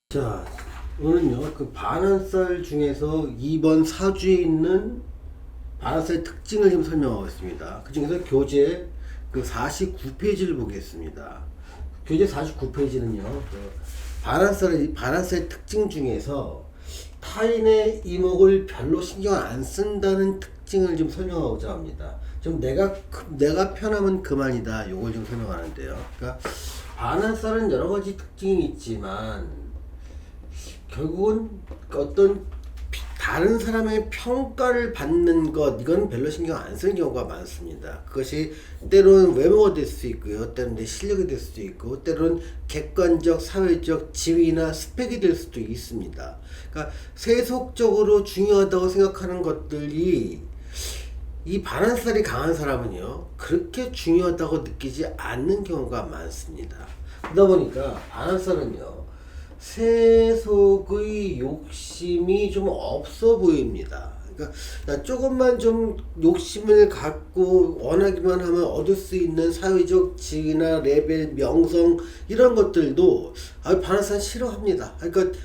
자, 오늘은요, 그 반환살 중에서 2번 사주에 있는 반환살의 특징을 좀 설명하겠습니다. 그 중에서 교재 그 49페이지를 보겠습니다. 교재 49페이지는요, 반환살의 특징 중에서 타인의 이목을 별로 신경 안 쓴다는 특징을 좀 설명하고자 합니다. 좀 내가 편하면 그만이다. 요걸 좀 설명하는데요. 그러니까 반환살은 여러 가지 특징이 있지만 결국은 어떤 다른 사람의 평가를 받는 것, 이건 별로 신경 안 쓰는 경우가 많습니다. 그것이 때로는 외모가 될 수 있고요, 때로는 내 실력이 될 수도 있고, 때로는 객관적, 사회적 지위나 스펙이 될 수도 있습니다. 그러니까 세속적으로 중요하다고 생각하는 것들이 이 반환살이 강한 사람은요, 그렇게 중요하다고 느끼지 않는 경우가 많습니다. 그러다 보니까 반환살은요, 세속의 욕심이 좀 없어 보입니다. 그러니까 조금만 좀 욕심을 갖고 원하기만 하면 얻을 수 있는 사회적 지위나 레벨, 명성 이런 것들도 반환산 싫어합니다. 그러니까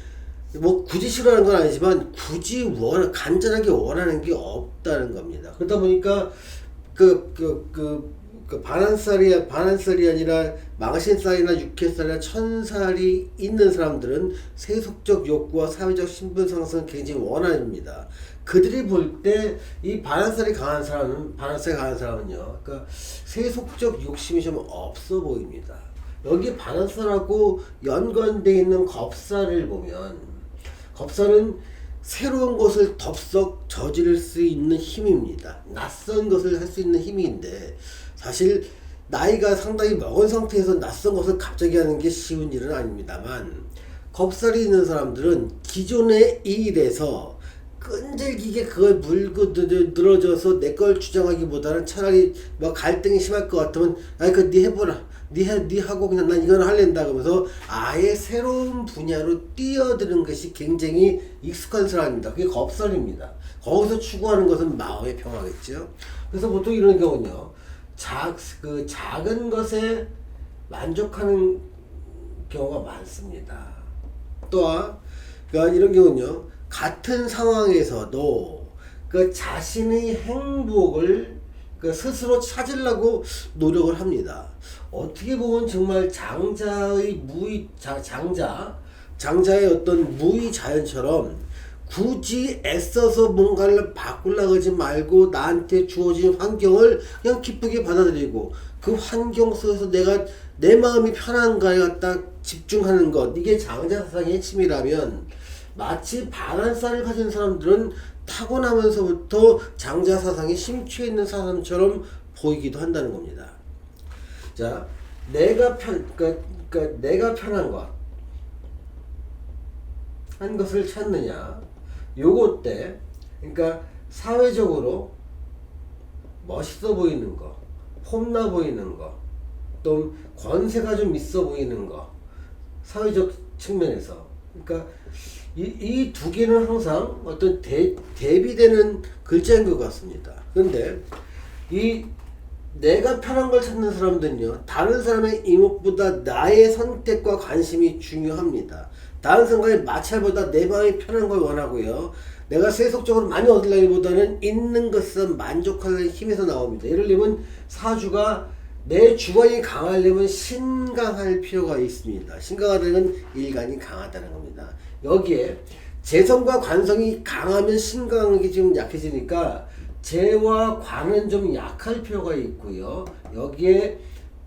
뭐 굳이 싫어하는 건 아니지만 굳이 간절하게 원하는 게 없다는 겁니다. 그러다 보니까 반환살이 아니라 망신살이나 육회살이나 천살이 있는 사람들은 세속적 욕구와 사회적 신분 상승을 굉장히 원합니다. 그들이 볼 때 이 반환살이 강한 사람은요, 그러니까 세속적 욕심이 좀 없어 보입니다. 여기 반환살하고 연관되어 있는 겁살을 보면, 겁살은 새로운 것을 덥석 저지를 수 있는 힘입니다. 낯선 것을 할 수 있는 힘인데, 사실 나이가 상당히 먹은 상태에서 낯선 것을 갑자기 하는 게 쉬운 일은 아닙니다만, 겁살이 있는 사람들은 기존의 일에서 끈질기게 그걸 물고 늘어져서 내 걸 주장하기보다는 차라리 뭐 갈등이 심할 것 같으면 네 해보라, 네 하고 그냥 난 이건 할랜다 그러면서 아예 새로운 분야로 뛰어드는 것이 굉장히 익숙한 사람입니다. 그게 겁살입니다. 거기서 추구하는 것은 마음의 평화겠죠. 그래서 보통 이런 경우는요, 작은 것에 만족하는 경우가 많습니다. 또한 이런 경우는요, 같은 상황에서도 자신의 행복을 스스로 찾으려고 노력을 합니다. 어떻게 보면 정말 장자의 어떤 무의 자연처럼 굳이 애써서 뭔가를 바꾸려고 하지 말고 나한테 주어진 환경을 그냥 기쁘게 받아들이고, 그 환경 속에서 내가 내 마음이 편한가에 갖다 집중하는 것, 이게 장자 사상의 핵심이라면, 마치 반환살을 가진 사람들은 타고나면서부터 장자 사상에 심취해 있는 사람처럼 보이기도 한다는 겁니다. 자, 내가 편한 것, 한 것을 찾느냐, 요거 때, 그러니까 사회적으로 멋있어 보이는 거, 폼나 보이는 거, 또 권세가 좀 있어 보이는 거, 사회적 측면에서, 그러니까 이 두 개는 항상 어떤 대비되는 글자인 것 같습니다. 그런데 이 내가 편한 걸 찾는 사람들은요, 다른 사람의 이목보다 나의 선택과 관심이 중요합니다. 다른 사람과의 마찰보다 내 마음이 편한 걸 원하고요, 내가 세속적으로 많이 얻으려기보다는 있는 것은 만족하는 힘에서 나옵니다. 예를 들면 사주가 내 주관이 강하려면 신강할 필요가 있습니다. 신강하다는 일간이 강하다는 겁니다. 여기에 재성과 관성이 강하면 신강이 좀 약해지니까 재와 관은 좀 약할 필요가 있고요. 여기에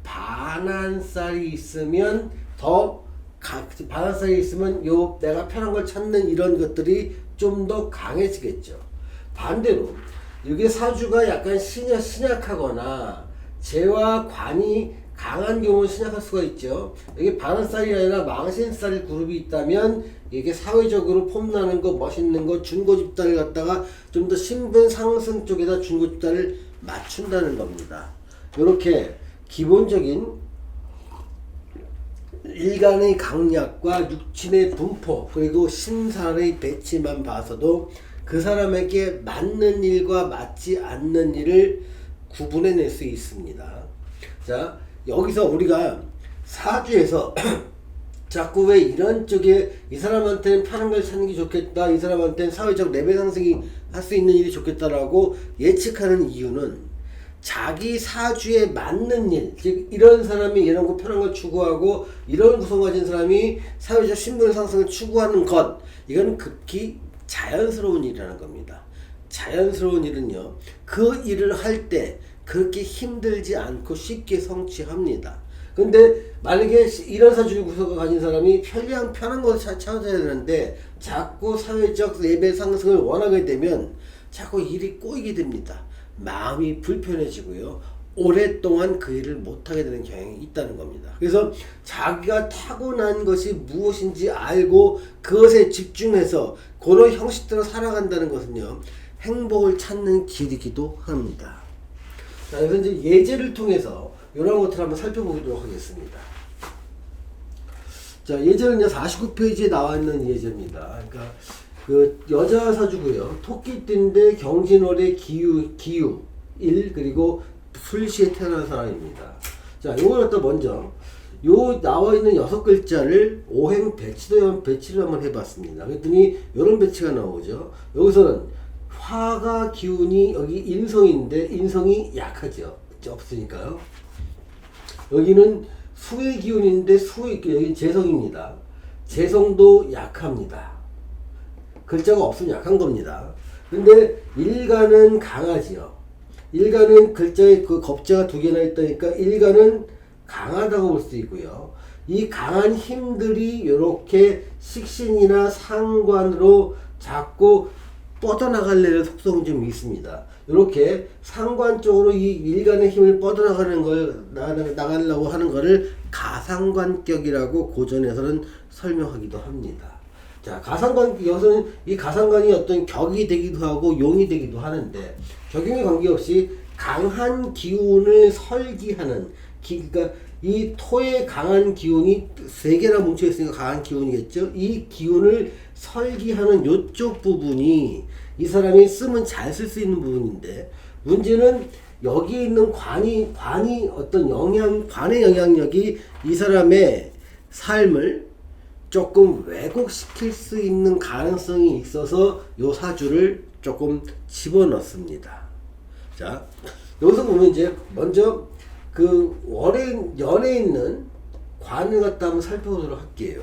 반환살이 있으면 요 내가 편한 걸 찾는 이런 것들이 좀 더 강해지겠죠. 반대로 여기 사주가 약간 신약하거나 재와 관이 강한 경우는 신약할 수가 있죠. 여기 반환살이 아니라 망신살 그룹이 있다면 이게 사회적으로 폼나는 거, 멋있는 거, 중고 집단을 갖다가 좀 더 신분 상승 쪽에다 중고 집단을 맞춘다는 겁니다. 이렇게 기본적인 일간의 강약과 육친의 분포, 그리고 신산의 배치만 봐서도 그 사람에게 맞는 일과 맞지 않는 일을 구분해낼 수 있습니다. 자, 여기서 우리가 사주에서 자꾸 왜 이런 쪽에 이 사람한테는 편한 걸 찾는 게 좋겠다, 이 사람한테는 사회적 레벨 상승이 할 수 있는 일이 좋겠다라고 예측하는 이유는 자기 사주에 맞는 일, 즉 이런 사람이 이런 거 편한 걸 추구하고 이런 구성 가진 사람이 사회적 신분 상승을 추구하는 것, 이건 극히 자연스러운 일이라는 겁니다. 자연스러운 일은요, 그 일을 할 때 그렇게 힘들지 않고 쉽게 성취합니다. 근데 만약에 이런 사주를 구성을 가진 사람이 편한 것을 찾아야 되는데 자꾸 사회적 레벨 상승을 원하게 되면 자꾸 일이 꼬이게 됩니다. 마음이 불편해지고요, 오랫동안 그 일을 못하게 되는 경향이 있다는 겁니다. 그래서 자기가 타고난 것이 무엇인지 알고 그것에 집중해서 그런 형식대로 살아간다는 것은요, 행복을 찾는 길이기도 합니다. 자, 그래서 이제 예제를 통해서 이런 것들을 한번 살펴보도록 하겠습니다. 자, 예제는요, 49페이지에 나와 있는 예제입니다. 그러니까 그 여자 사주고요, 토끼띠인데 경진월의 기유 1, 그리고 술시에 태어난 사람입니다. 자, 요걸 갖다 먼저 요 나와 있는 6글자를 오행 배치를 한번 해봤습니다. 그랬더니 요런 배치가 나오죠. 여기서는 화가 기운이 여기 인성인데 인성이 약하죠. 없으니까요. 여기는 수의 기운인데 여기 재성입니다. 재성도 약합니다. 글자가 없으면 약한 겁니다. 근데 일간은 강하지요. 일간은 글자에 그 겁자가 2개나 있다니까 일간은 강하다고 볼 수 있고요. 이 강한 힘들이 이렇게 식신이나 상관으로 자꾸 뻗어나갈래는 속성이 좀 있습니다. 이렇게 상관 쪽으로 이 일간의 힘을 뻗어나가는 걸 나가려고 하는 것을 가상관격이라고 고전에서는 설명하기도 합니다. 자, 여기서는 이 가상관이 어떤 격이 되기도 하고 용이 되기도 하는데 격용에 관계없이 강한 기운을 설기하는 그러니까 이 토의 강한 기운이 3개나 뭉쳐 있으니까 강한 기운이겠죠. 이 기운을 설기하는 요쪽 부분이 이 사람이 쓰면 잘 쓸 수 있는 부분인데, 문제는 여기 있는 관이 어떤 관의 영향력이 이 사람의 삶을 조금 왜곡시킬 수 있는 가능성이 있어서 요 사주를 조금 집어넣습니다. 자, 여기서 보면 이제 먼저 그 연에 있는 관을 갖다 한번 살펴보도록 할게요.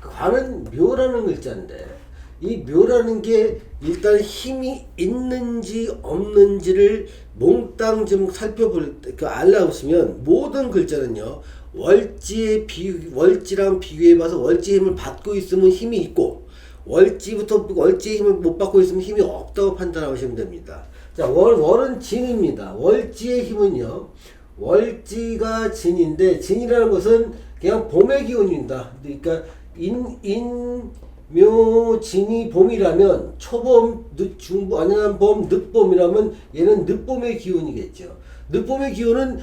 그 관은 묘라는 글자인데 이 묘라는 게 일단 힘이 있는지 없는지를 몽땅 좀 알아보시면 모든 글자는요, 월지랑 비교해봐서 월지의 힘을 받고 있으면 힘이 있고 월지의 힘을 못 받고 있으면 힘이 없다고 판단하시면 됩니다. 자, 월은 진입니다. 월지의 힘은요, 월지가 진인데 진이라는 것은 그냥 봄의 기운입니다. 그러니까 묘진이 봄이라면 초봄, 중봄, 아니면 봄, 늦봄이라면 얘는 늦봄의 기운이겠죠. 늦봄의 기운은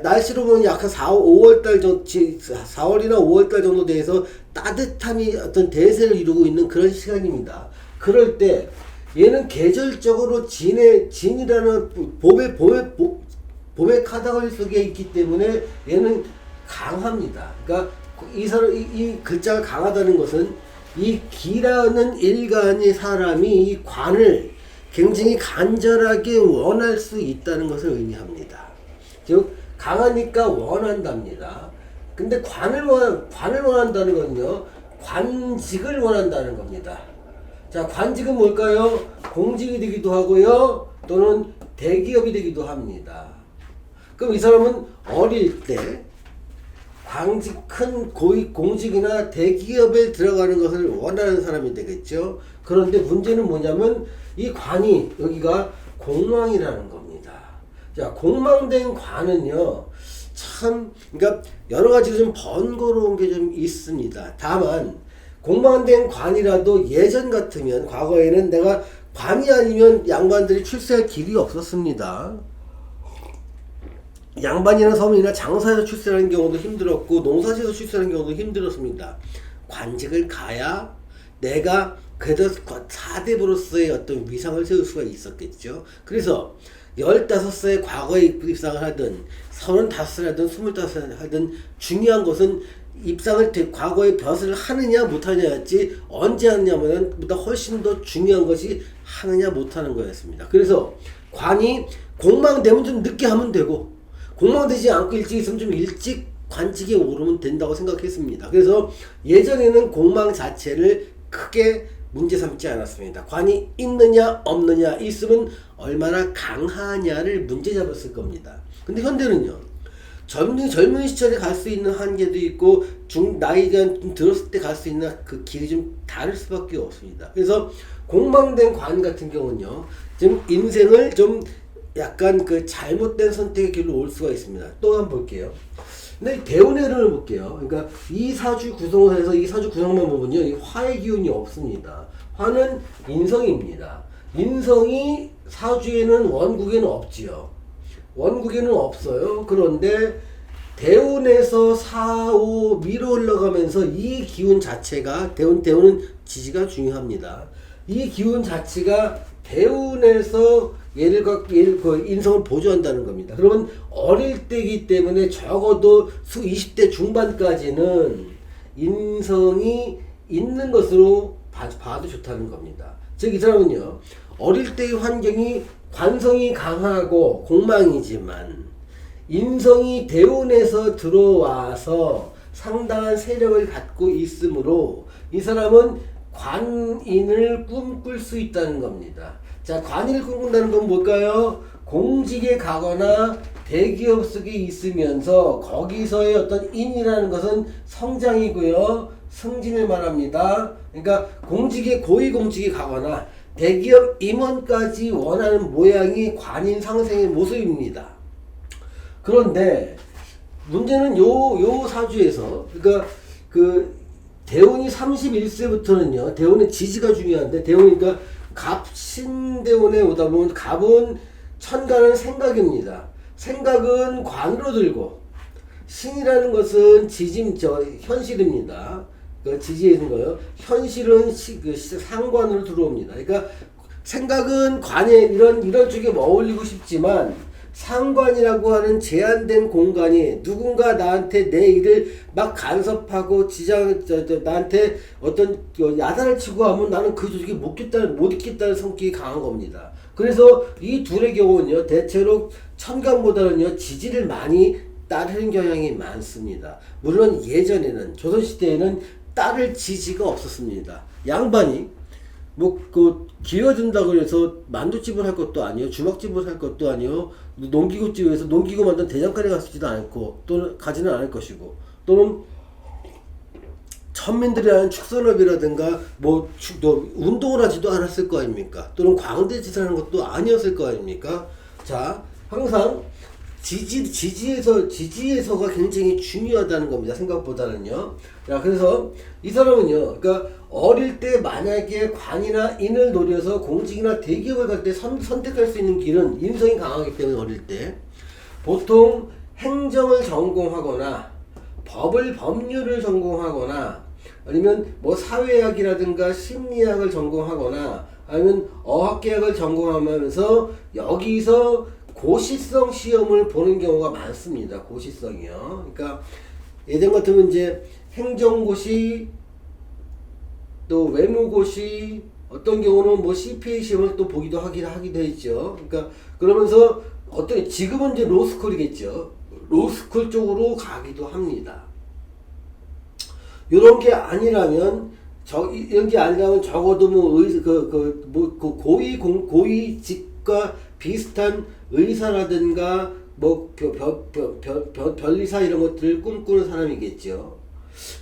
날씨로 보면 약한 5월달 정도, 4월이나 5월달 정도 돼서 따뜻함이 어떤 대세를 이루고 있는 그런 시간입니다. 그럴 때 얘는 계절적으로 진이라는 봄의 카드걸 속에 있기 때문에 얘는 강합니다. 그러니까 이 글자가 강하다는 것은 이 기라는 일간의 사람이 이 관을 굉장히 간절하게 원할 수 있다는 것을 의미합니다. 즉 강하니까 원한답니다. 근데 관을 원한다는 건요, 관직을 원한다는 겁니다. 자, 관직은 뭘까요? 공직이 되기도 하고요, 또는 대기업이 되기도 합니다. 그럼 이 사람은 어릴 때 큰 공직이나 대기업에 들어가는 것을 원하는 사람이 되겠죠. 그런데 문제는 뭐냐면 이 관이 여기가 공망이라는 겁니다. 자, 공망된 관은요, 그러니까 여러 가지로 좀 번거로운 게 좀 있습니다. 다만 공망된 관이라도 예전 같으면, 과거에는 내가 관이 아니면 양반들이 출세할 길이 없었습니다. 양반이나 서민이나 장사에서 출세하는 경우도 힘들었고 농사지에서 출세하는 경우도 힘들었습니다. 관직을 가야 내가 그래도 4대부로서의 어떤 위상을 세울 수가 있었겠죠. 그래서 15살에 과거에 입상을 하든 35살에 하든 25살에 하든 중요한 것은 입상을 과거에 벼슬을 하느냐 못하느냐였지 언제 하느냐면 보다 훨씬 더 중요한 것이 하느냐 못하는 거였습니다. 그래서 관이 공망되면 좀 늦게 하면 되고 공망되지 않고 일찍 있으면 좀 일찍 관직에 오르면 된다고 생각했습니다. 그래서 예전에는 공망 자체를 크게 문제 삼지 않았습니다. 관이 있느냐 없느냐 있으면 얼마나 강하냐를 문제 잡았을 겁니다. 근데 현대는요, 젊은 시절에 갈 수 있는 한계도 있고 나이가 좀 들었을 때 갈 수 있는 그 길이 좀 다를 수밖에 없습니다. 그래서 공망된 관 같은 경우는요, 지금 인생을 좀 약간 그 잘못된 선택의 길로 올 수가 있습니다. 또 한번 볼게요. 근데 대운의 흐름을 볼게요. 그러니까 이 사주 구성을 해서 이 사주 구성만 보면요, 이 화의 기운이 없습니다. 화는 인성입니다. 인성이 사주에는 원국에는 없지요. 원국에는 없어요. 그런데 대운에서 4, 5 위로 올라가면서 이 기운 자체가 대운은 지지가 중요합니다. 이 기운 자체가 대운에서 그 인성을 보조한다는 겁니다. 그러면 어릴 때이기 때문에 적어도 20대 중반까지는 인성이 있는 것으로 봐도 좋다는 겁니다. 즉 이 사람은요, 어릴 때의 환경이 관성이 강하고 공망이지만 인성이 대운에서 들어와서 상당한 세력을 갖고 있으므로 이 사람은 관인을 꿈꿀 수 있다는 겁니다. 자, 관인을 꿈꾼다는 건 뭘까요? 공직에 가거나 대기업 속에 있으면서 거기서의 어떤 인이라는 것은 성장이고요, 승진을 말합니다. 그러니까 고위공직에 가거나 대기업 임원까지 원하는 모양이 관인 상생의 모습입니다. 그런데 문제는 요 사주에서, 그러니까 그 대운이 31세부터는요, 대운의 지지가 중요한데, 대운이니까 갑신대운에 오다 보면 갑은 천간은 생각입니다. 생각은 관으로 들고, 신이라는 것은 현실입니다. 그 지지에 있는 거예요. 현실은 상관으로 들어옵니다. 그러니까 생각은 관에 이런 쪽에 어울리고 싶지만 상관이라고 하는 제한된 공간이 누군가 나한테 내 일을 막 간섭하고 나한테 어떤 야단을 치고 하면 나는 그 조직에 못 있겠다는 성격이 강한 겁니다. 그래서 이 둘의 경우는요, 대체로 천간보다는요, 지지를 많이 따르는 경향이 많습니다. 물론 예전에는, 조선시대에는 따를 지지가 없었습니다. 양반이 기어든다고 해서 만두집을 할 것도 아니요, 주막집을 할 것도 아니요, 농기구집에서 농기구 만든 대장간에 가지도 않고, 또는 가지는 않을 것이고, 또는 천민들이 하는 축산업이라든가 운동을 하지도 않았을 거 아닙니까? 또는 광대짓을 하는 것도 아니었을 거 아닙니까? 자, 항상 지지에서가 굉장히 중요하다는 겁니다. 생각보다는요. 자, 그래서 이 사람은요, 그러니까 어릴 때 만약에 관이나 인을 노려서 공직이나 대기업을 갈 때 선택할 수 있는 길은 인성이 강하기 때문에 어릴 때 보통 행정을 전공하거나 법률을 전공하거나 아니면 사회학이라든가 심리학을 전공하거나 아니면 어학계학을 전공하면서 여기서 고시성 시험을 보는 경우가 많습니다. 고시성이요. 그러니까 예전 같으면 이제 행정고시, 또 외무고시, 어떤 경우는 CPA 시험을 또 보기도 하기도 했죠. 그러니까 그러면서 지금은 이제 로스쿨이겠죠. 로스쿨 쪽으로 가기도 합니다. 이런 게 아니라면 적어도 고위직과 비슷한 의사라든가 변리사 이런 것들을 꿈꾸는 사람이겠죠.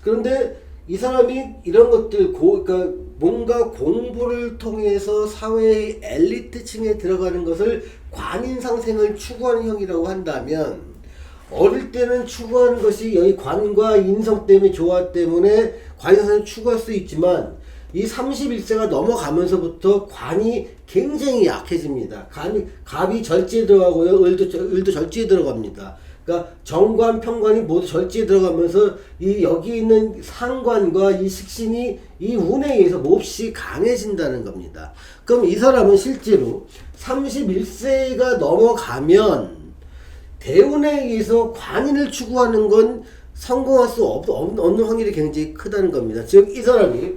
그런데 이 사람이 이런 것들 그러니까 뭔가 공부를 통해서 사회의 엘리트층에 들어가는 것을 관인상생을 추구하는 형이라고 한다면, 어릴 때는 추구하는 것이 여기 관과 인성 때문에 조화 때문에 관인상생을 추구할 수 있지만 이 31세가 넘어가면서부터 관이 굉장히 약해집니다. 갑이 절지에 들어가고요, 을도 절지에 들어갑니다. 그러니까 정관, 평관이 모두 절지에 들어가면서 여기 있는 상관과 이 식신이 이 운에 의해서 몹시 강해진다는 겁니다. 그럼 이 사람은 실제로 31세가 넘어가면 대운에 의해서 관인을 추구하는 건 성공할 수 없는 확률이 굉장히 크다는 겁니다. 즉 이 사람이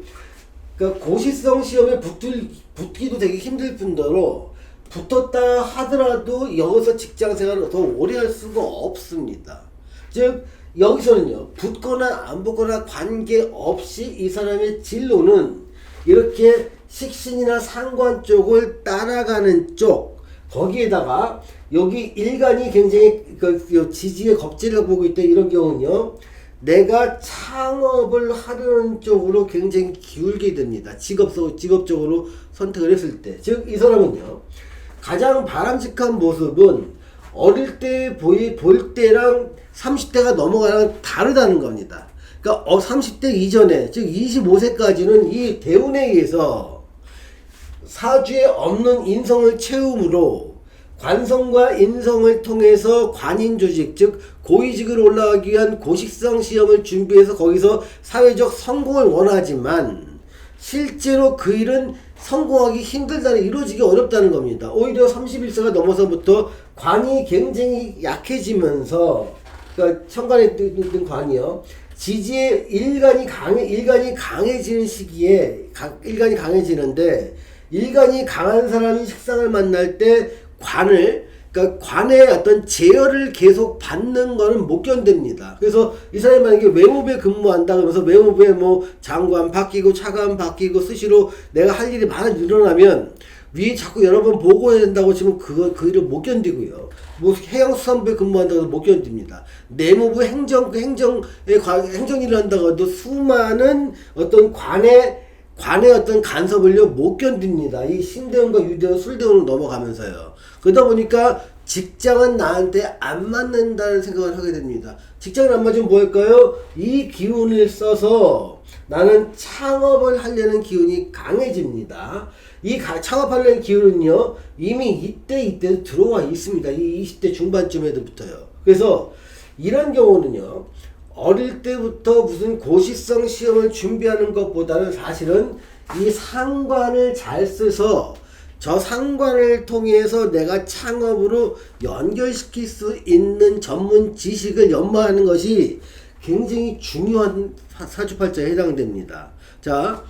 그러니까 고시성 시험에 붙기도 되게 힘들 뿐더러 붙었다 하더라도 여기서 직장 생활을 더 오래 할 수가 없습니다. 즉 여기서는요, 붙거나 안 붙거나 관계없이 이 사람의 진로는 이렇게 식신이나 상관 쪽을 따라가는 쪽, 거기에다가 여기 일간이 굉장히 그 지지의 겁재를 보고 있다, 이런 경우는요, 내가 창업을 하려는 쪽으로 굉장히 기울게 됩니다. 직업적으로 선택을 했을 때. 즉 이 사람은요, 가장 바람직한 모습은 어릴 때 볼 때랑 30대가 넘어가랑 다르다는 겁니다. 그러니까 30대 이전에, 즉 25세까지는 이 대운에 의해서 사주에 없는 인성을 채움으로 관성과 인성을 통해서 관인조직, 즉 고위직을 올라가기 위한 고식성 시험을 준비해서 거기서 사회적 성공을 원하지만 실제로 그 일은 성공하기 힘들다는, 이루어지기 어렵다는 겁니다. 오히려 31세가 넘어서부터 관이 굉장히 약해지면서, 그러니까 천간에 있는 관이요, 지지의 일간이 강해지는 시기에, 일간이 강해지는데, 일간이 강한 사람이 식상을 만날 때 그러니까 관의 어떤 제어를 계속 받는 거는 못 견딥니다. 그래서 이 사람이 만약에 외무부에 근무한다 그러면서 외무부에 뭐 장관 바뀌고 차관 바뀌고 수시로 내가 할 일이 많이 늘어나면 위에 자꾸 여러 번 보고해야 된다고 지금 그 일을 못 견디고요. 뭐 해양수산부에 근무한다고 해도 못 견딥니다. 내무부 행정일을 한다고 해도 수많은 어떤 관의 어떤 간섭을요 못 견딥니다. 이 신대운과 유대운, 술대운으로 넘어가면서요. 그러다 보니까 직장은 나한테 안 맞는다는 생각을 하게 됩니다. 직장은 안 맞으면 뭐 할까요? 이 기운을 써서 나는 창업을 하려는 기운이 강해집니다. 이 창업하려는 기운은요 이미 이때 들어와 있습니다. 이 20대 중반쯤에부터요. 그래서 이런 경우는요, 어릴 때부터 무슨 고시성 시험을 준비하는 것보다는 사실은 이 상관을 잘 써서 저 상관을 통해서 내가 창업으로 연결시킬 수 있는 전문 지식을 연마하는 것이 굉장히 중요한 사주팔자에 해당됩니다. 자,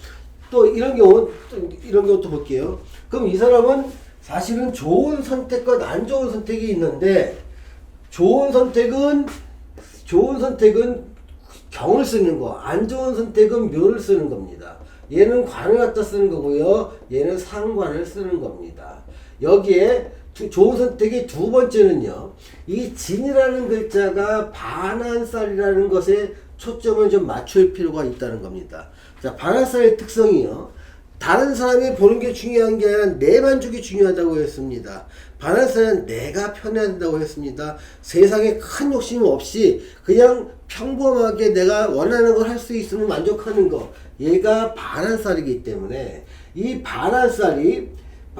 또 이런 경우 또 볼게요. 그럼 이 사람은 사실은 좋은 선택과 안 좋은 선택이 있는데, 좋은 선택은 경을 쓰는 거, 안 좋은 선택은 묘를 쓰는 겁니다. 얘는 관을 갖다 쓰는 거고요, 얘는 상관을 쓰는 겁니다. 여기에 좋은 선택의 두 번째는요, 이 진이라는 글자가 반한살이라는 것에 초점을 좀 맞출 필요가 있다는 겁니다. 자, 반한살의 특성이요, 다른 사람이 보는 게 중요한 게 아니라 내 만족이 중요하다고 했습니다. 반한살은 내가 편해야 된다고 했습니다. 세상에 큰 욕심 없이 그냥 평범하게 내가 원하는 걸 할 수 있으면 만족하는 거, 얘가 반한살이기 때문에 이 반한살이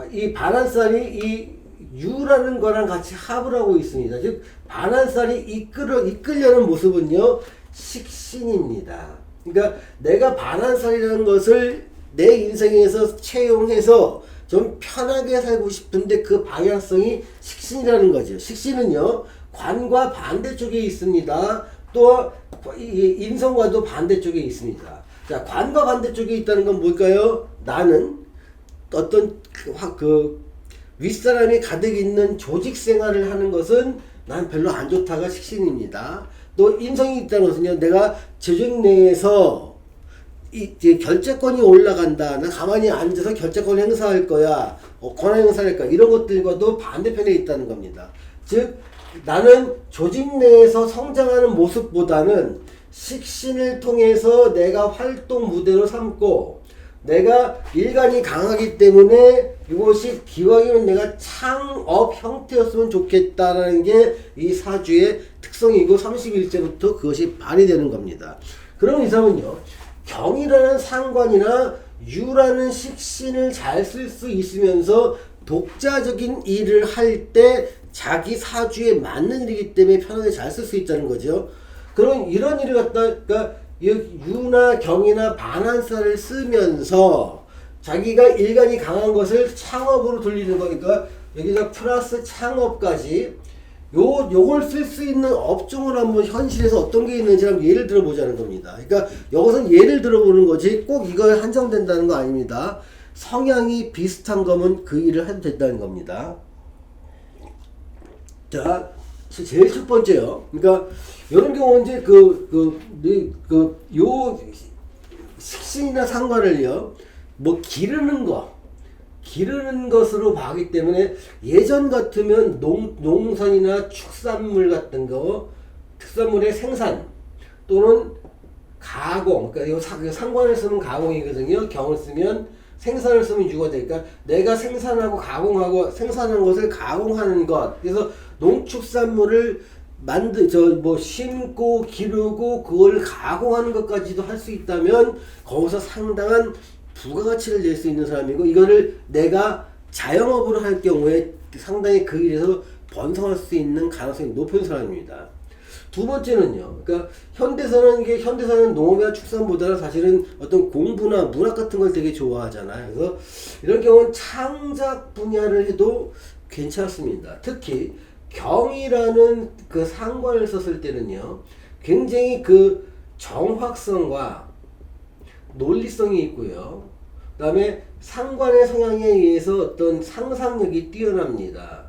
이 유라는 거랑 같이 합을 하고 있습니다. 즉 반한살이 이끌려는 모습은요 식신입니다. 그러니까 내가 반한살이라는 것을 내 인생에서 채용해서 좀 편하게 살고 싶은데 그 방향성이 식신이라는 거죠. 식신은요 관과 반대쪽에 있습니다. 또 인성과도 반대쪽에 있습니다. 자, 관과 반대쪽에 있다는 건 뭘까요? 나는 어떤 윗사람이 가득 있는 조직 생활을 하는 것은 난 별로 안 좋다가 식신입니다. 또 인성이 있다는 것은요, 내가 조직 내에서 이제 결재권이 올라간다, 나 가만히 앉아서 결재권을 행사할 거야, 권한 행사할 거야, 이런 것들과도 반대편에 있다는 겁니다. 즉 나는 조직 내에서 성장하는 모습보다는 식신을 통해서 내가 활동 무대로 삼고, 내가 일간이 강하기 때문에 이것이 기왕이면 내가 창업 형태였으면 좋겠다라는 게 이 사주의 특성이고 31세부터 그것이 발휘되는 겁니다. 그럼 이 사람은요, 경이라는 상관이나 유라는 식신을 잘 쓸 수 있으면서 독자적인 일을 할 때 자기 사주에 맞는 일이기 때문에 편하게 잘 쓸 수 있다는 거죠. 그럼 이런 일을 갖다가 유나 경이나 반한살을 쓰면서 자기가 일간이 강한 것을 창업으로 돌리는 거니까 여기다 플러스 창업까지 요걸 쓸 수 있는 업종을 한번 현실에서 어떤 게 있는지 한번 예를 들어 보자는 겁니다. 그러니까 여기서 예를 들어 보는 거지 꼭 이거에 한정된다는 거 아닙니다. 성향이 비슷한 거면 그 일을 해도 된다는 겁니다. 자, 제일 첫 번째요. 그러니까 이런 경우는 이제 요 식신이나 상관을요, 뭐 기르는 것으로 봐기 때문에 예전 같으면 농산이나 축산물 같은 거, 특산물의 생산 또는 가공, 그러니까 이 상관을 쓰면 가공이거든요. 경을 쓰면 생산을 쓰면 유가 되니까 내가 생산하고 가공하고 생산한 것을 가공하는 것. 그래서 농축산물을 심고 기르고 그걸 가공하는 것까지도 할 수 있다면 거기서 상당한 부가가치를 낼 수 있는 사람이고, 이거를 내가 자영업으로 할 경우에 상당히 그 일에서 번성할 수 있는 가능성이 높은 사람입니다. 두 번째는요, 그러니까 현대사는 농업이나 축산보다는 사실은 어떤 공부나 문학 같은 걸 되게 좋아하잖아요. 그래서 이런 경우는 창작 분야를 해도 괜찮습니다. 특히 경이라는 그 상관을 썼을 때는요, 굉장히 그 정확성과 논리성이 있고요. 그 다음에 상관의 성향에 의해서 어떤 상상력이 뛰어납니다.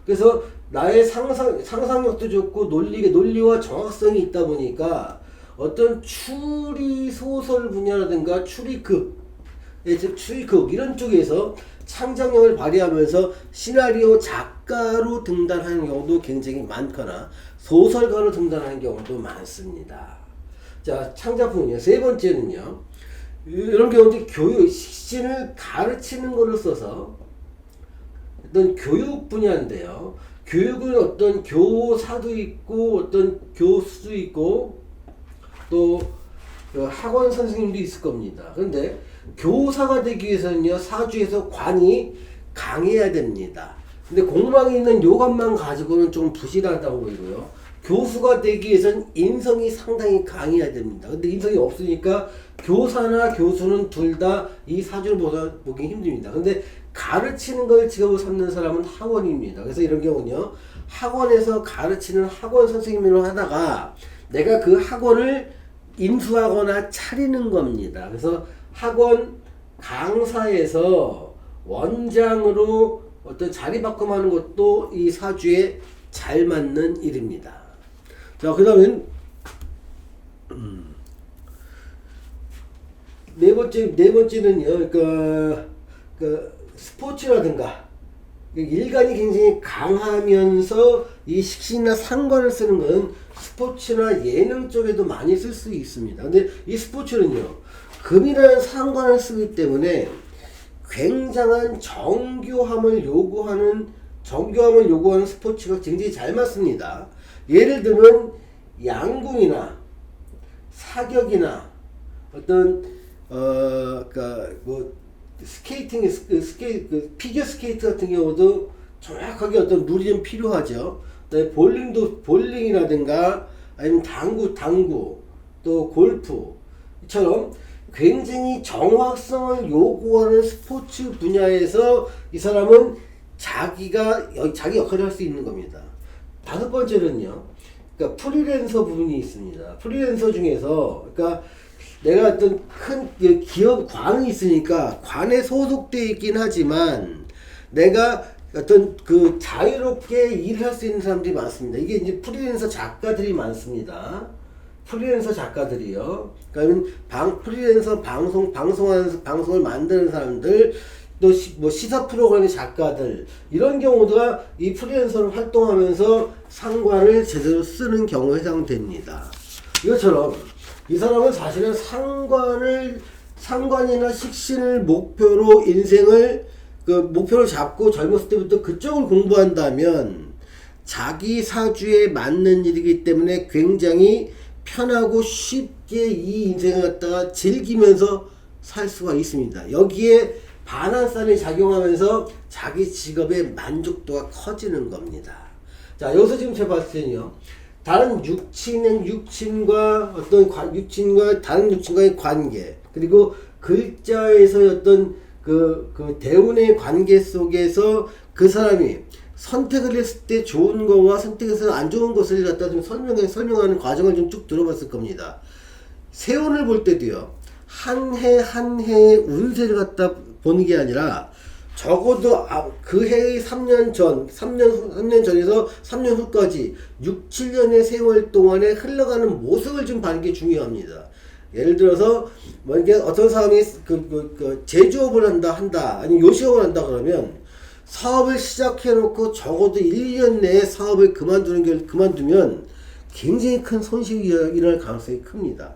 그래서 나의 상상력도 좋고 논리와 정확성이 있다 보니까 어떤 추리 소설 분야라든가 추리극 이런 쪽에서 창작력을 발휘하면서 시나리오 작가로 등단하는 경우도 굉장히 많거나 소설가로 등단하는 경우도 많습니다. 자, 창작품이요. 세 번째는요, 이런 경우는 식신을 가르치는 거를 써서 어떤 교육 분야인데요. 교육은 어떤 교사도 있고 어떤 교수도 있고 또 학원 선생님도 있을 겁니다. 그런데 교사가 되기 위해서는요, 사주에서 관이 강해야 됩니다. 근데 공망이 있는 요것만 가지고는 좀 부실하다고 보이고요. 교수가 되기 위해서는 인성이 상당히 강해야 됩니다. 근데 인성이 없으니까 교사나 교수는 둘 다 이 사주를 보기 힘듭니다. 근데 가르치는 걸 직업으로 삼는 사람은 학원입니다. 그래서 이런 경우는요, 학원에서 가르치는 학원 선생님으로 하다가 내가 그 학원을 인수하거나 차리는 겁니다. 그래서 학원 강사에서 원장으로 어떤 자리바꿈하는 것도 이 사주에 잘 맞는 일입니다. 자, 그 다음엔 네 번째는요, 스포츠라든가 일간이 굉장히 강하면서 이 식신이나 상관을 쓰는 건 스포츠나 예능 쪽에도 많이 쓸 수 있습니다. 근데 이 스포츠는요, 금이라는 상관을 쓰기 때문에 굉장한 정교함을 요구하는 스포츠가 굉장히 잘 맞습니다. 예를 들면 양궁이나 사격이나 어떤 피겨 스케이트 같은 경우도 정확하게 어떤 룰이 좀 필요하죠. 볼링이라든가 아니면 당구 또 골프처럼 굉장히 정확성을 요구하는 스포츠 분야에서 이 사람은 자기 역할을 할 수 있는 겁니다. 다섯 번째는요, 그러니까 프리랜서 부분이 있습니다. 프리랜서 중에서 그러니까 내가 어떤 큰 기업 관이 있으니까 관에 소속돼 있긴 하지만 내가 어떤 그 자유롭게 일을 할 수 있는 사람들이 많습니다. 이게 이제 프리랜서 작가들이 많습니다. 프리랜서 작가들이요. 그러니까 프리랜서 방송을 만드는 사람들, 또 시사 프로그램의 작가들, 이런 경우가 이 프리랜서로 활동하면서 상관을 제대로 쓰는 경우에 해당됩니다. 이것처럼 이 사람은 사실은 상관이나 식신을 목표로 인생을 목표를 잡고 젊었을 때부터 그쪽을 공부한다면 자기 사주에 맞는 일이기 때문에 굉장히 편하고 쉽게 이 인생을 갖다가 즐기면서 살 수가 있습니다. 여기에 반환산이 작용하면서 자기 직업의 만족도가 커지는 겁니다. 자, 여기서 지금 제가 봤을 때는요, 다른 육친과 다른 육친과의 관계, 그리고 글자에서의 어떤 그 대운의 관계 속에서 그 사람이 선택을 했을 때 좋은 거와 선택해서 안 좋은 것을 갖다 좀 설명하는 과정을 좀 쭉 들어봤을 겁니다. 세운을 볼 때도요, 한 해 한 해의 운세를 갖다 보는 게 아니라 적어도 그 해의 3년 전에서 3년 후까지 6, 7년의 세월 동안에 흘러가는 모습을 좀 봐는 게 중요합니다. 예를 들어서 만약에 어떤 사람이 제조업을 한다 아니면 요식업을 한다 그러면 사업을 시작해 놓고 적어도 1년 내에 사업을 그만두면 굉장히 큰 손실이 일어날 가능성이 큽니다.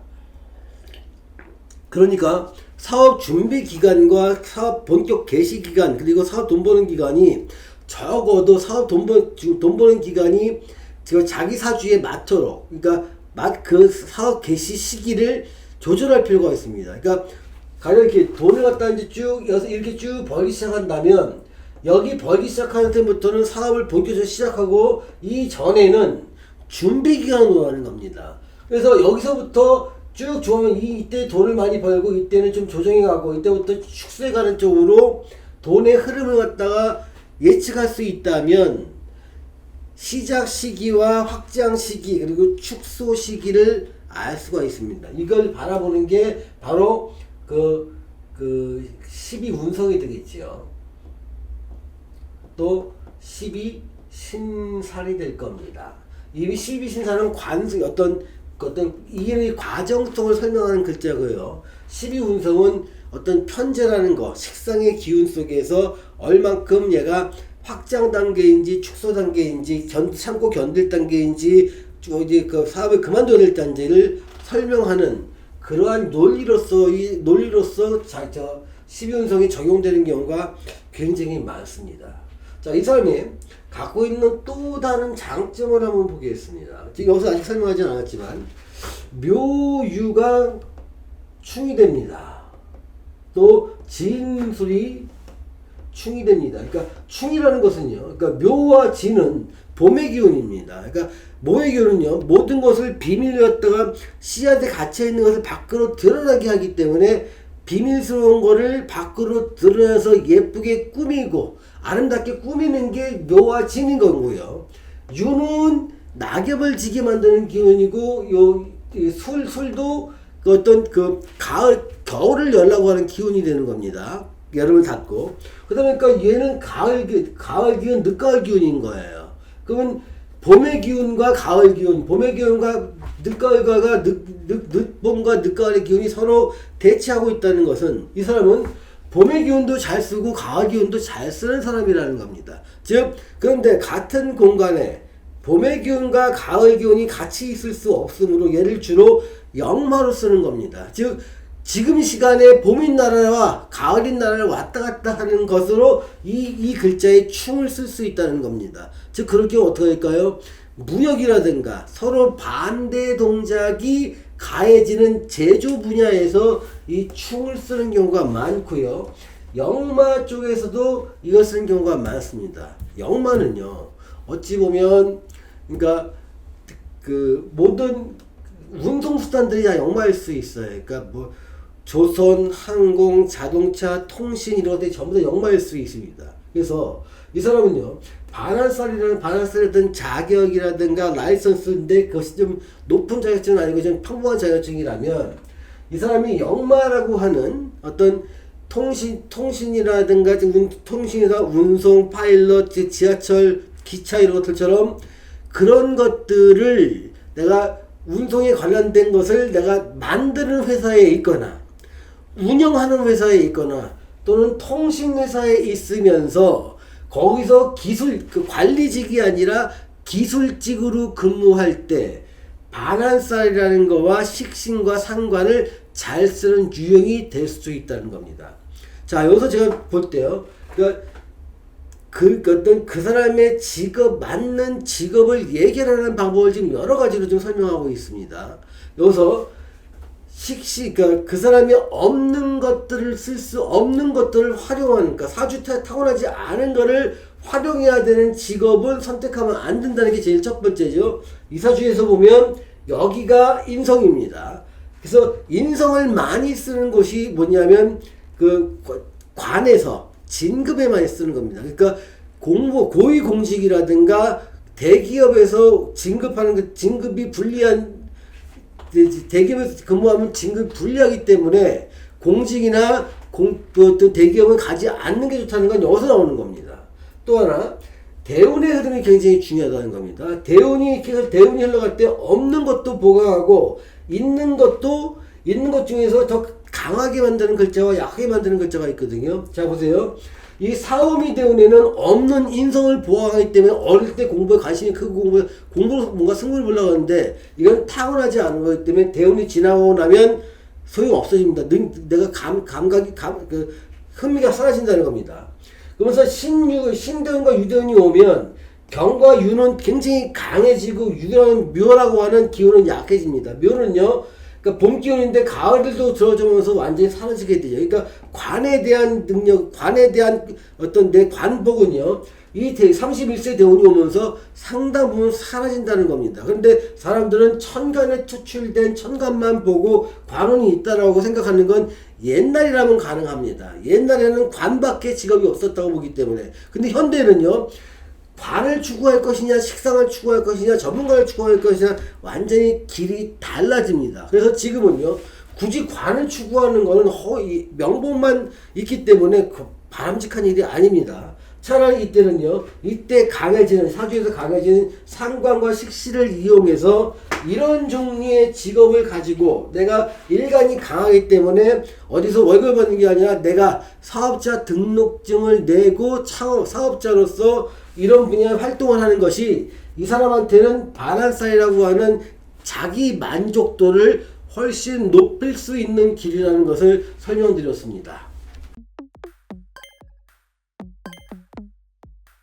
그러니까 사업 준비 기간과 사업 본격 개시 기간, 그리고 사업 돈 버는 기간이 적어도 사업 돈 버는 기간이 자기 사주에 맞도록, 그러니까 그 사업 개시 시기를 조절할 필요가 있습니다. 그러니까 가령 이렇게 돈을 갖다 이제 이렇게 쭉 벌기 시작한다면, 여기 벌기 시작하는 때부터는 사업을 본격적으로 시작하고, 이 전에는 준비 기간으로 하는 겁니다. 그래서 여기서부터 쭉 좋으면 이때 돈을 많이 벌고, 이때는 좀 조정해 가고, 이때부터 축소해 가는 쪽으로 돈의 흐름을 갖다가 예측할 수 있다면, 시작 시기와 확장 시기 그리고 축소 시기를 알 수가 있습니다. 이걸 바라보는 게 바로 그 12운성이 되겠지요. 또 12신살이 될 겁니다. 이 12신살은 어떤 이의 과정성을 설명하는 글자고요. 12운성은 어떤 편제라는 거, 식상의 기운 속에서 얼만큼 얘가 확장 단계인지 축소 단계인지 참고 견딜 단계인지 이제 그 사업을 그만둬야 될 단계를 설명하는 그러한 논리로서 12운성이 적용되는 경우가 굉장히 많습니다. 자, 이 사람이 갖고 있는 또 다른 장점을 한번 보겠습니다. 지금 여기서 아직 설명하진 않았지만, 묘유가 충이 됩니다. 또 진술이 충이 됩니다. 그러니까 충이라는 것은요, 그러니까 묘와 진은 봄의 기운입니다. 그러니까 묘의 기운은요, 모든 것을 비밀이었다가 씨앗에 갇혀 있는 것을 밖으로 드러나게 하기 때문에 비밀스러운 거를 밖으로 드러내서 예쁘게 꾸미고 아름답게 꾸미는 게 묘와 진인 거고요. 유는 낙엽을 지게 만드는 기운이고, 술도 어떤 겨울을 열라고 하는 기운이 되는 겁니다. 여름을 닫고. 그러다 보니까 얘는 가을 기운, 늦가을 기운인 거예요. 그러면 봄의 기운과 가을 기운, 봄의 기운과 늦봄과 늦가을의 기운이 서로 대치하고 있다는 것은, 이 사람은 봄의 기운도 잘 쓰고 가을 기운도 잘 쓰는 사람이라는 겁니다. 즉, 그런데 같은 공간에 봄의 기운과 가을 기운이 같이 있을 수 없으므로 얘를 주로 역마로 쓰는 겁니다. 즉, 지금 시간에 봄인 나라와 가을인 나라를 왔다 갔다 하는 것으로 이 글자에 충을 쓸 수 있다는 겁니다. 즉, 그럴 경우 어떻게 할까요? 무역이라든가 서로 반대 동작이 가해지는 제조 분야에서 이 충을 쓰는 경우가 많고요. 역마 쪽에서도 이걸 쓰는 경우가 많습니다. 역마는요, 어찌 보면 그러니까 그 모든 운송수단들이 다 역마일 수 있어요. 그러니까 뭐 조선, 항공, 자동차, 통신 이런 것들이 전부 다 역마일 수 있습니다. 그래서 이 사람은요, 반환살이라든 자격이라든가 라이선스인데 그것이 좀 높은 자격증은 아니고 좀 평범한 자격증이라면, 이 사람이 역마라고 하는 어떤 통신이라든가 통신이나 운송, 파일럿, 지하철, 기차 이런 것들처럼 그런 것들을 내가 운송에 관련된 것을 내가 만드는 회사에 있거나 운영하는 회사에 있거나 또는 통신회사에 있으면서 거기서 관리직이 아니라 기술직으로 근무할 때 반환살이라는 거와 식신과 상관을 잘 쓰는 유형이 될 수 있다는 겁니다. 자, 여기서 제가 볼 때요, 그 사람의 맞는 직업을 예결하는 방법을 지금 여러 가지로 좀 설명하고 있습니다. 여기서 그 사람이 없는 것들을 쓸 수 없는 것들을 활용하는, 그러니까 사주에 타고나지 않은 것을 활용해야 되는 직업은 선택하면 안 된다는 게 제일 첫 번째죠. 이 사주에서 보면 여기가 인성입니다. 그래서 인성을 많이 쓰는 곳이 뭐냐면 그 관에서 진급에 많이 쓰는 겁니다. 그러니까 고위공직이라든가 대기업에서 진급하는 진급이 불리한 대기업에서 근무하면 진급이 불리하기 때문에 공직이나 어떤 대기업은 가지 않는 게 좋다는 건 여기서 나오는 겁니다. 또 하나 대운의 흐름이 굉장히 중요하다는 겁니다. 대운이 흘러갈 때 없는 것도 보강하고 있는 것 중에서 더 강하게 만드는 글자와 약하게 만드는 글자가 있거든요. 자 보세요. 이 사오미 대운에는 없는 인성을 보강하기 때문에 어릴 때 공부에 관심이 크고 공부로 뭔가 승부를 보려고 하는데 이건 타고나지 않은 거기 때문에 대운이 지나고 나면 소용 없어집니다. 내가 흥미가 사라진다는 겁니다. 그러면서 신대운과 유대운이 오면 경과 유는 굉장히 강해지고 유는 묘라고 하는 기운은 약해집니다. 묘는요, 그러니까 봄 기운인데 가을도 들어오면서 완전히 사라지게 되죠. 그러니까 관에 대한 능력, 관에 대한 어떤 내 관복은요, 이 31세 대운이 오면서 상당 부분 사라진다는 겁니다. 그런데 사람들은 천간에 투출된 천간만 보고 관운이 있다라고 생각하는 건 옛날이라면 가능합니다. 옛날에는 관밖에 직업이 없었다고 보기 때문에. 근데 현대는요, 관을 추구할 것이냐, 식상을 추구할 것이냐, 전문가를 추구할 것이냐, 완전히 길이 달라집니다. 그래서 지금은요, 굳이 관을 추구하는 거는 명분만 있기 때문에 바람직한 일이 아닙니다. 차라리 이때는요, 이때 강해지는, 사주에서 강해지는 상관과 식시를 이용해서 이런 종류의 직업을 가지고 내가 일간이 강하기 때문에 어디서 월급을 받는 게 아니라 내가 사업자 등록증을 내고 사업자로서 이런 분야에 활동을 하는 것이 이 사람한테는 바란살이라고 하는 자기 만족도를 훨씬 높일 수 있는 길이라는 것을 설명드렸습니다.